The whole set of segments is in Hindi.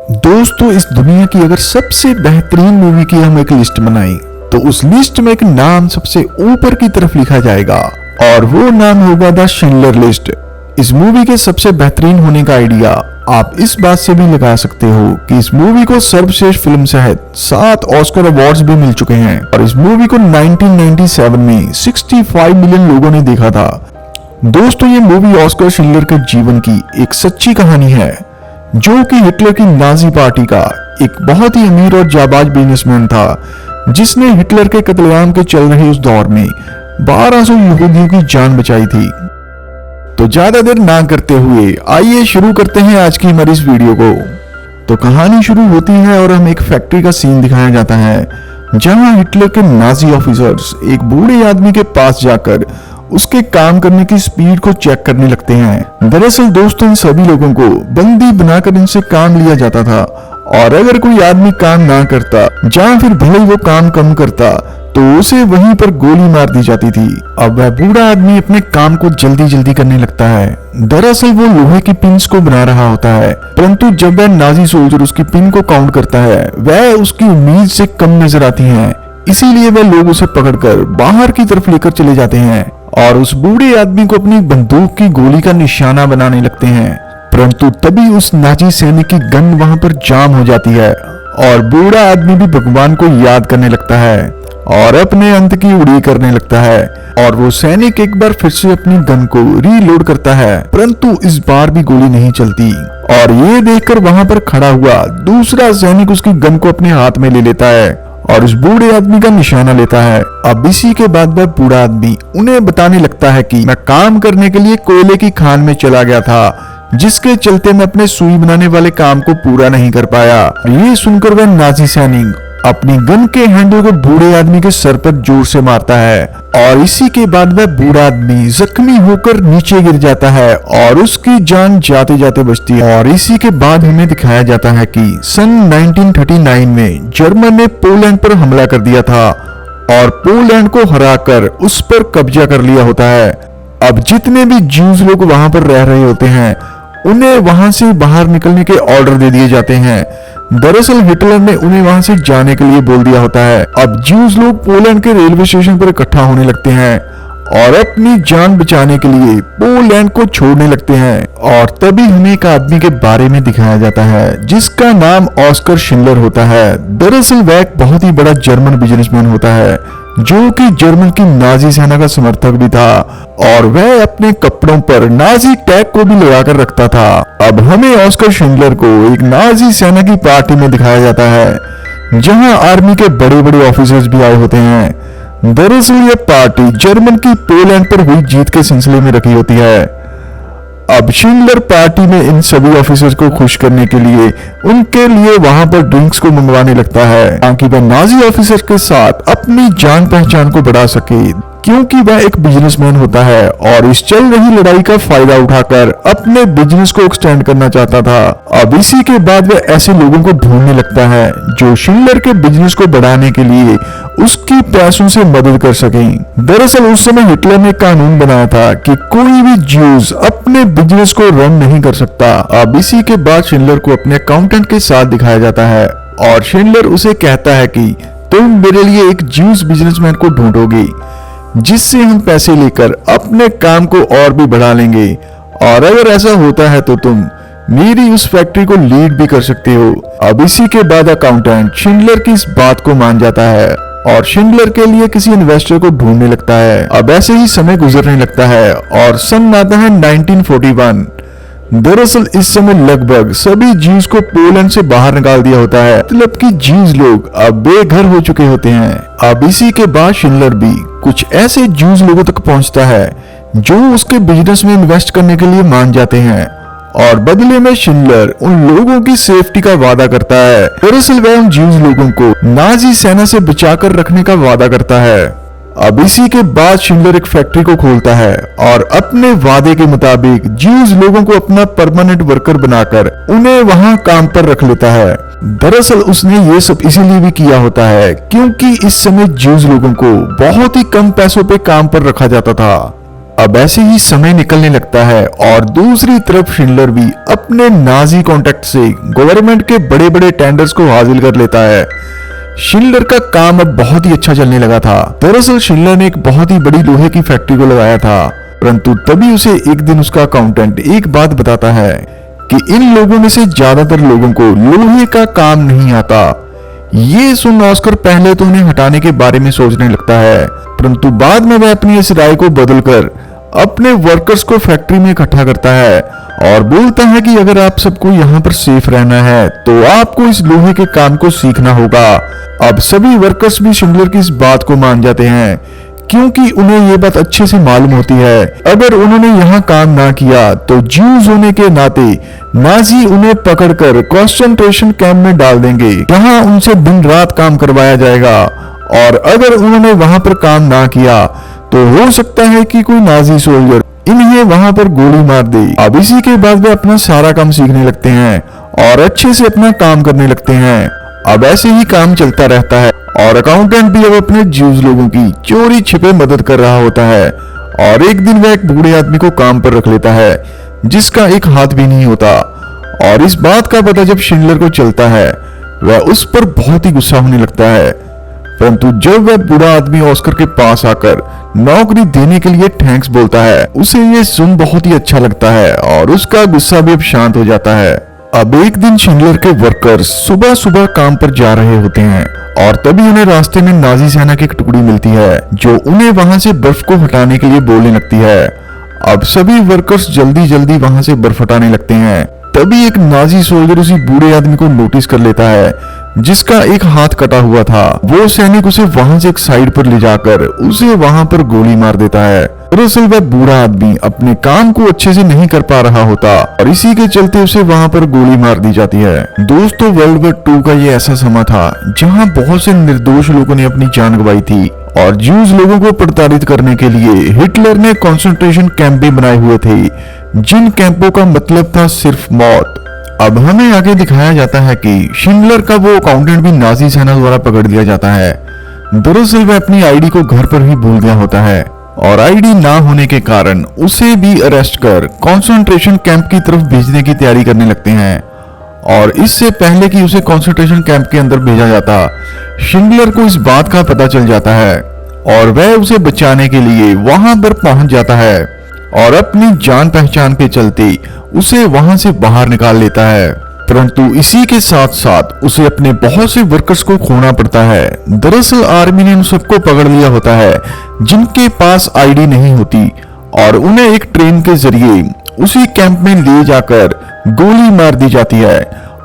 दोस्तों, इस दुनिया की अगर सबसे बेहतरीन मूवी की हम एक लिस्ट बनाएं तो उस लिस्ट में एक नाम सबसे ऊपर की तरफ लिखा जाएगा और वो नाम होगा द शिंडलर लिस्ट। इस मूवी के सबसे बेहतरीन होने का आइडिया आप इस बात से भी लगा सकते हो कि इस मूवी को सर्वश्रेष्ठ फिल्म सहित 7 ऑस्कर अवार्ड्स भी मिल चुके हैं और इस मूवी को 1997 में 65 मिलियन लोगों ने देखा था। दोस्तों, ये मूवी ऑस्कर शिंडलर के जीवन की एक सच्ची कहानी है, जो कि हिटलर की नाजी पार्टी का एक बहुत ही अमीर और जाबाज बिजनेसमैन था, जिसने हिटलर के कत्लेआम के चल रहे उस दौर में 1200 यहूदियों की जान बचाई थी। तो ज्यादा देर ना करते हुए आइए शुरू करते हैं आज की हमारी इस वीडियो को। तो कहानी शुरू होती है और हमें एक फैक्ट्री का सीन दिखाया जाता है, जहां हिटलर के नाजी ऑफिसर्स एक बूढ़े आदमी के पास जाकर उसके काम करने की स्पीड को चेक करने लगते हैं। दरअसल दोस्तों, इन सभी लोगों को बंदी बनाकर इनसे काम लिया जाता था और अगर कोई आदमी काम ना करता या फिर भले वो काम कम करता तो उसे वहीं पर गोली मार दी जाती थी। अब वह बूढ़ा आदमी अपने काम को जल्दी जल्दी करने लगता है। दरअसल वो लोहे की पिन्स को बना रहा होता है, परंतु जब वह नाजी सोल्जर उसकी पिन को काउंट करता है वह उसकी उम्मीद से कम नजर आती हैं। इसीलिए वह लोग उसे पकड़कर बाहर की तरफ लेकर चले जाते हैं और उस बूढ़े आदमी को अपनी बंदूक की गोली का निशाना बनाने लगते हैं। परंतु तभी उस नाजी सैनिक की गन वहां पर जाम हो जाती है और बूढ़ा आदमी भी भगवान को याद करने लगता है और अपने अंत की उड़ान करने लगता है और वो सैनिक एक बार फिर से अपनी गन को रीलोड करता है, परंतु इस बार भी गोली नहीं चलती और ये देखकर वहां पर खड़ा हुआ दूसरा सैनिक उसकी गन को अपने हाथ में ले लेता है और उस बूढ़े आदमी का निशाना लेता है। अब इसी के बाद वह बूढ़ा आदमी उन्हें बताने लगता है कि मैं काम करने के लिए कोयले की खान में चला गया था, जिसके चलते मैं अपने सुई बनाने वाले काम को पूरा नहीं कर पाया। ये सुनकर वह नाजी सैनिक अपनी गन के हैंडल को बूढ़े आदमी के सर पर जोर से मारता है और इसी के बाद वह बूढ़ा आदमी जख्मी होकर नीचे गिर जाता है और उसकी जान जाते जाते बचती है। और इसी के बाद हमें दिखाया जाता है कि सन 1939 में जर्मन ने पोलैंड पर हमला कर दिया था और पोलैंड को हराकर उस पर कब्जा कर लिया होता है। अब जितने भी ज्यूज लोग वहां पर रह रहे होते हैं उन्हें वहां से बाहर निकलने के ऑर्डर दे दिए जाते हैं। दरअसल हिटलर ने उन्हें वहां से जाने के लिए बोल दिया होता है। अब ज्यूज लोग पोलैंड के रेलवे स्टेशन पर इकट्ठा होने लगते हैं और अपनी जान बचाने के लिए पोलैंड को छोड़ने लगते हैं और तभी हमें एक आदमी के बारे में दिखाया जाता है जिसका नाम ऑस्कर शिंडलर होता है। दरअसल वह एक बहुत ही बड़ा जर्मन बिजनेसमैन होता है, जो कि जर्मन की नाजी सेना का समर्थक भी था और वह अपने कपड़ों पर नाजी टैग को भी लगाकर रखता था। अब हमें ऑस्कर शिंडलर को एक नाजी सेना की पार्टी में दिखाया जाता है, जहां आर्मी के बड़े बड़े ऑफिसर्स भी आए होते हैं। दरअसल यह पार्टी जर्मन की पोलैंड पर हुई जीत के सिलसिले में रखी होती है। अब शिंडलर पार्टी में इन सभी ऑफिसर्स को खुश करने के लिए उनके लिए वहां पर ड्रिंक्स को मंगवाने लगता है, ताकि वह नाजी ऑफिसर के साथ अपनी जान पहचान को बढ़ा सके, क्योंकि वह एक बिजनेसमैन होता है और इस चल रही लड़ाई का फायदा उठाकर अपने बिजनेस को एक्सटेंड करना चाहता था। अब इसी के बाद वह ऐसे लोगों को ढूंढने लगता है जो शिंडलर के बिजनेस को बढ़ाने के लिए उसकी पैसों से मदद कर सकें। दरअसल उस समय हिटलर ने कानून बनाया था कि कोई भी ज्यूज अपने बिजनेस को रन नहीं कर सकता। अब इसी के बाद शिंडलर को अपने अकाउंटेंट के साथ दिखाया जाता है और शिंडलर उसे कहता है कि तुम मेरे लिए एक ज्यूज बिजनेसमैन को ढूंढोगे जिससे हम पैसे लेकर अपने काम को और भी बढ़ा लेंगे, और अगर ऐसा होता है तो तुम मेरी उस फैक्ट्री को लीड भी कर सकते हो। अब इसी के बाद अकाउंटेंट शिंडलर की इस बात को मान जाता है और शिंडलर के लिए किसी इन्वेस्टर को ढूंढने लगता है। अब ऐसे ही समय गुजरने लगता है और सन आता है 1941। दरअसल इस समय लगभग सभी ज्यूज को पोलैंड से बाहर निकाल दिया होता है, मतलब कि ज्यूज लोग अब बेघर हो चुके होते हैं। अब इसी के बाद शिंडलर भी कुछ ऐसे ज्यूज लोगों तक पहुंचता है जो उसके बिजनेस में इन्वेस्ट करने के लिए मान जाते हैं और बदले में शिंडलर उन लोगों की सेफ्टी का वादा करता है। दरअसल वह उन ज्यूज लोगों को नाजी सेना से बचाकर रखने का वादा करता है। अब इसी के बाद शिंडलर एक फैक्ट्री को खोलता है और अपने वादे के मुताबिक ज्यूज लोगों को अपना परमानेंट वर्कर बनाकर उन्हें वहां काम पर रख लेता है। दरअसल उसने ये सब इसीलिए भी किया होता है क्योंकि इस समय ज्यूज लोगों को बहुत ही कम पैसों पे काम पर रखा जाता था। अब ऐसे ही समय निकलने लगता है और दूसरी तरफ शिंडलर भी अपने नाजी कॉन्टेक्ट से गवर्नमेंट के बड़े बड़े टेंडर्स को हासिल कर लेता है। शिंडलर का काम अब बहुत ही अच्छा चलने लगा था। दरअसल शिंडलर ने एक बहुत ही बड़ी लोहे की फैक्ट्री को लगाया था, परंतु तभी उसे एक दिन उसका अकाउंटेंट एक बात बताता है कि इन लोगों में से ज्यादातर लोगों को लोहे का काम नहीं आता। ये सुन ऑस्कर पहले तो उन्हें हटाने के बारे में सोचने लगता है, परंतु बाद में वह अपनी इस राय को बदलकर अपने वर्कर्स को फैक्ट्री में इकट्ठा करता है और बोलता है कि अगर आप सबको यहाँ पर सेफ रहना है तो आपको इस लोहे के काम को सीखना होगा। अब सभी वर्कर्स भी शिंडलर की इस बात को मान जाते हैं, क्योंकि उन्हें ये बात अच्छे से मालूम होती है अगर उन्होंने यहाँ काम ना किया तो ज्यूज होने के नाते नाजी उन्हें पकड़कर कंसंट्रेशन कैंप में डाल देंगे, जहाँ उनसे दिन रात काम करवाया जाएगा। और अगर उन्होंने वहां पर काम ना किया तो हो सकता है कि कोई नाजी सोल्जर इन्हें वहां पर गोली मार दे। अब इसी के बाद वे अपना सारा काम सीखने लगते हैं और अच्छे से अपना काम करने लगते हैं। अब ऐसे ही काम चलता रहता है और अकाउंटेंट भी अब अपने ज्यूज लोगों की चोरी छिपे मदद कर रहा होता है। और एक दिन वह एक बूढ़े आदमी को काम पर रख लेता है जिसका एक हाथ भी नहीं होता। और इस बात का पता जब शिंडलर को चलता है वह उस पर बहुत ही गुस्सा होने लगता है, परंतु जब वह बूढ़ा आदमी ऑस्कर के पास आकर नौकरी देने के लिए थैंक्स बोलता है, उसे ये सुन बहुत ही अच्छा लगता है और उसका गुस्सा भी अब शांत हो जाता है। अब एक दिन शिंडलर के वर्कर्स सुबह सुबह काम पर जा रहे होते हैं और तभी उन्हें रास्ते में नाजी सेना की एक टुकड़ी मिलती है जो उन्हें वहां से बर्फ को हटाने के लिए बोलने लगती है। अब सभी वर्कर्स जल्दी जल्दी वहां से बर्फ हटाने लगते हैं। तभी एक नाजी सोल्जर उसी बूढ़े आदमी को नोटिस कर लेता है जिसका एक हाथ कटा हुआ था। वो सैनिक उसे वहां से एक साइड पर ले जाकर उसे वहां पर गोली मार देता है। दरअसल वह बूढ़ा आदमी अपने काम को अच्छे से नहीं कर पा रहा होता और इसी के चलते उसे वहां पर गोली मार दी जाती है। दोस्तों, वर्ल्ड वॉर 2 का ये ऐसा समय था जहां बहुत से निर्दोष लोगों ने अपनी जान गंवाई थी और ज्यूज लोगों को प्रताड़ित करने के लिए हिटलर ने कंसंट्रेशन कैंप भी बनाए हुए थे, जिन कैंपों का मतलब था सिर्फ मौत। अब हमें आगे दिखाया जाता है कि शिंडलर का वो अकाउंटेंट भी नाजी सेना द्वारा पकड़ लिया जाता है। दरअसल वह अपनी आईडी को घर पर ही भूल गया होता है और आईडी ना होने के कारण उसे भी अरेस्ट कर कंसंट्रेशन कैंप की तरफ भेजने की तैयारी करने लगते हैं। और इससे पहले कि उसे कंसंट्रेशन कैंप के अंदर भेजा जाता, शिंडलर को इस बात का पता चल जाता है और वह उसे बचाने के लिए वहां पर पहुंच जाता है और अपनी जान पहचान के चलते उसे वहां से बाहर निकाल लेता है। परंतु इसी के साथ साथ उसे अपने बहुत से वर्कर्स को खोना पड़ता है। दरअसल आर्मी ने उन सबको पकड़ लिया होता है जिनके पास आईडी नहीं होती और उन्हें एक ट्रेन के जरिए उसी कैंप में ले जाकर गोली मार दी जाती है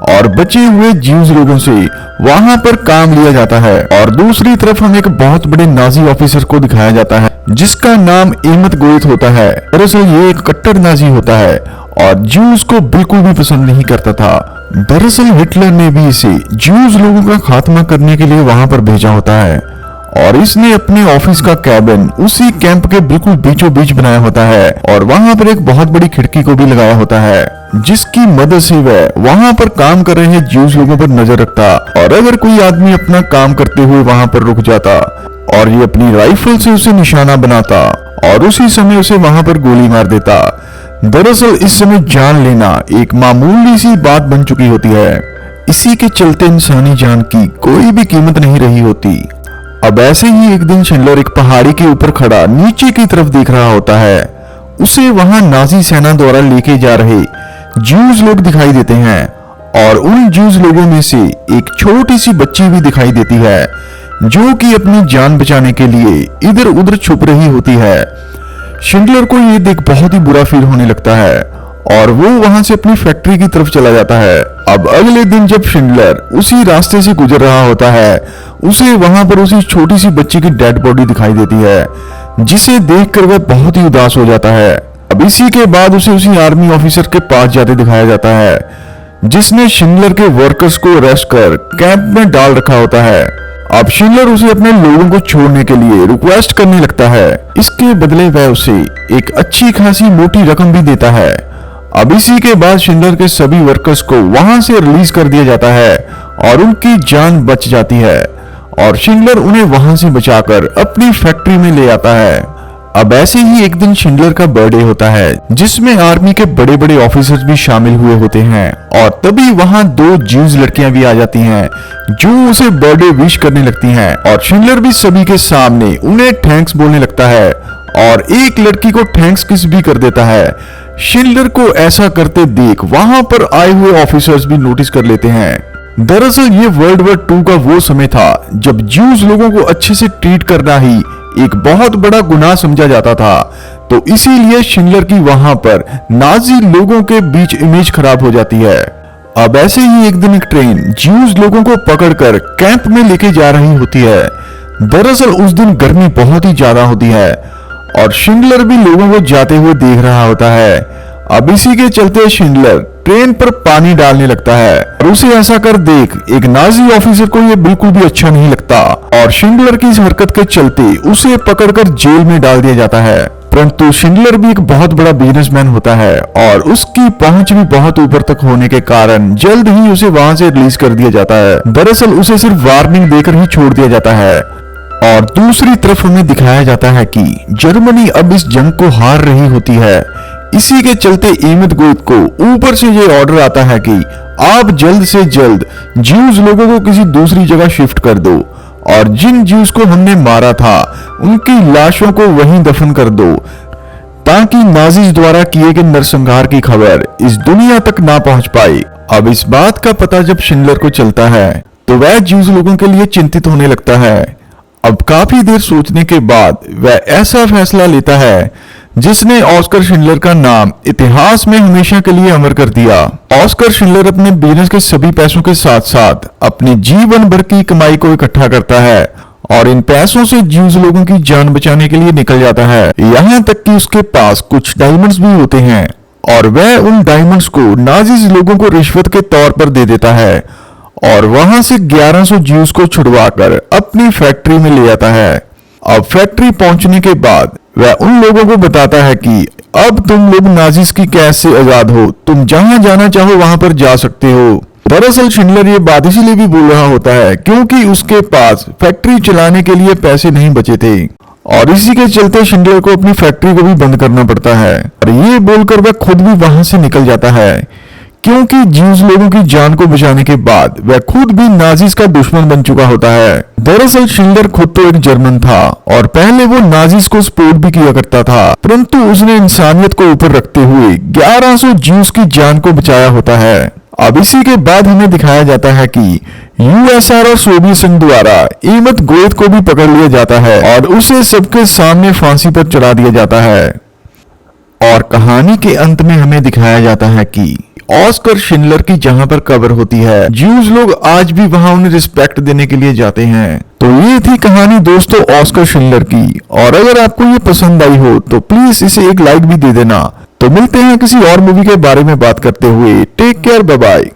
और बचे हुए ज्यूज लोगों से वहां पर काम लिया जाता है। और दूसरी तरफ हमें एक बहुत बड़े नाजी ऑफिसर को दिखाया जाता है जिसका नाम एमत गोइथ होता है। दरअसल ये एक कट्टर नाजी होता है और ज्यूज को बिल्कुल भी पसंद नहीं करता था। दरअसल हिटलर ने भी इसे ज्यूज लोगों का खात्मा करने के लिए वहां पर भेजा होता है और इसने अपने ऑफिस का कैबिन उसी कैंप के बिल्कुल बीचों बीच बनाया होता है और वहां पर एक बहुत बड़ी खिड़की को भी लगाया होता है जिसकी मदद से वह वहां पर काम कर रहे ज्यूज लोगों पर नजर रखता और अगर कोई आदमी अपना काम करते हुए वहां पर रुक जाता और ये अपनी राइफल से उसे निशाना बनाता और उसी समय उसे वहां पर गोली मार देता। दरअसल इस समय जान लेना एक मामूली सी बात बन चुकी होती है। इसी के चलते इंसानी जान की कोई भी कीमत नहीं रही होती। अब ऐसे ही एक दिन शिंडलर एक पहाड़ी के ऊपर खड़ा नीचे की तरफ देख रहा होता है। उसे वहां नाजी सेना द्वारा लेके जा रहे ज्यूज लोग दिखाई देते हैं और उन ज्यूज लोगों में से एक छोटी सी बच्ची भी दिखाई देती है जो कि अपनी जान बचाने के लिए इधर उधर छुप रही होती है। शिंडलर को ये देख बहुत ही बुरा फील होने लगता है और वो वहां से अपनी फैक्ट्री की तरफ चला जाता है। अब अगले दिन जब शिंडलर उसी रास्ते से गुजर रहा होता है, उसे वहां पर उसी छोटी सी बच्ची की डेड बॉडी दिखाई देती है जिसे देखकर वह बहुत ही उदास हो जाता है। अब इसी के बाद उसे उसी आर्मी ऑफिसर के पास जाते दिखाया जाता है जिसने शिंडलर के वर्कर्स को अरेस्ट कर कैंप में डाल रखा होता है। अब शिंडलर उसे अपने लोगों को छोड़ने के लिए रिक्वेस्ट करने लगता है। इसके बदले वह उसे एक अच्छी खासी मोटी रकम भी देता है। अब इसी के बाद शिंडलर के सभी वर्कर्स को वहां से रिलीज कर दिया जाता है और उनकी जान बच जाती है और शिंडलर उन्हें वहां से बचाकर अपनी फैक्ट्री में ले आता है। अब ऐसे ही एक दिन शिंडलर का बर्थडे होता है, जिसमें आर्मी के बड़े बड़े ऑफिसर्स भी शामिल हुए होते हैं। और तभी वहां 2 ज्यूज लड़कियां भी आ जाती हैं, जो उसे बर्थडे विश करने लगती हैं। और शिंडलर भी सभी के सामने उन्हें थैंक्स बोलने लगता है और एक लड़की को थैंक्स किस भी कर देता है। शिंडलर को ऐसा करते देख वहां पर आए हुए ऑफिसर्स भी नोटिस कर लेते हैं। दरअसल ये वर्ल्ड वॉर 2 का वो समय था जब ज्यूज लोगों को अच्छे से ट्रीट करना ही एक बहुत बड़ा गुनाह समझा जाता था। तो इसीलिए शिंडलर की वहां पर नाजी लोगों के बीच इमेज खराब हो जाती है। अब ऐसे ही एक दिन एक ट्रेन ज्यूज लोगों को पकड़कर कैंप में लेके जा रही होती है। दरअसल उस दिन गर्मी बहुत ही ज्यादा होती है और शिंडलर भी लोगों को जाते हुए देख रहा होता है। अब इसी के चलते शिंडलर ट्रेन पर पानी डालने लगता है और उसे ऐसा कर देख एक नाजी ऑफिसर को ये बिल्कुल भी अच्छा नहीं लगता और शिंडलर की इस हरकत के चलते उसे पकड़कर जेल में डाल दिया जाता है। परंतु शिंडलर भी एक बहुत बड़ा बिजनेसमैन होता है और उसकी पहुंच भी बहुत ऊपर तक होने के कारण जल्द ही उसे वहां से रिलीज कर दिया जाता है। दरअसल उसे सिर्फ वार्निंग देकर ही छोड़ दिया जाता है। और दूसरी तरफ हमें दिखाया जाता है कि जर्मनी अब इस जंग को हार रही होती है। इसी के चलते एमद गोइद को ऊपर से ये ऑर्डर आता है कि आप जल्द से जल्द ज्यूज लोगों को किसी दूसरी जगह शिफ्ट कर दो और जिन ज्यूज को हमने मारा था उनकी लाशों को वहीं दफन कर दो, ताकि नाजीज द्वारा किए गए नरसंहार की खबर इस दुनिया तक ना पहुंच पाए। अब इस बात का पता जब शिंडलर को चलता है तो वह ज्यूज लोगों के लिए चिंतित होने लगता है। अब काफी देर सोचने के बाद वह ऐसा फैसला लेता है जिसने ऑस्कर शिंडलर का नाम इतिहास में हमेशा के लिए अमर कर दिया। ऑस्कर शिंडलर अपने बिजनेस के सभी पैसों के साथ साथ अपने जीवन भर की कमाई को इकट्ठा करता है और इन पैसों से ज्यूज लोगों की जान बचाने के लिए निकल जाता है। यहाँ तक कि उसके पास कुछ डायमंड्स भी होते हैं और वह उन डायमंड्स को नाजीज लोगों को रिश्वत के तौर पर दे देता है और वहां से 1100 ज्यूज को छुड़वाकर अपनी फैक्ट्री में ले आता है। अब फैक्ट्री पहुंचने के बाद वह उन लोगों को बताता है कि अब तुम लोग नाजीज की कैद से आजाद हो, तुम जहां जाना चाहो वहां पर जा सकते हो। दरअसल शिंडलर ये बात इसीलिए भी बोल रहा होता है क्योंकि उसके पास फैक्ट्री चलाने के लिए पैसे नहीं बचे थे और इसी के चलते शिंडलर को अपनी फैक्ट्री को भी बंद करना पड़ता है। और ये बोलकर वह खुद भी वहां से निकल जाता है क्योंकि ज्यूज लोगों की जान को बचाने के बाद वह खुद भी नाजीज का दुश्मन बन चुका होता है। दरअसल शिंडलर खुद तो एक जर्मन था और पहले वो नाजीज को सपोर्ट भी किया करता था, परंतु उसने इंसानियत को ऊपर रखते हुए 1100 ज्यूज की जान को बचाया होता है। अब इसी के बाद हमें दिखाया जाता है कि यूएसआर और सोवियत संघ द्वारा एमद गोइद को भी पकड़ लिया जाता है और उसे सबके सामने फांसी पर चढ़ा दिया जाता है। और कहानी के अंत में हमें दिखाया जाता है कि ऑस्कर शिंडलर की जहां पर कब्र होती है ज्यूज लोग आज भी वहां उन्हें रिस्पेक्ट देने के लिए जाते हैं। तो ये थी कहानी दोस्तों ऑस्कर शिंडलर की, और अगर आपको ये पसंद आई हो तो प्लीज इसे एक लाइक भी दे देना। तो मिलते हैं किसी और मूवी के बारे में बात करते हुए। Take care, bye bye.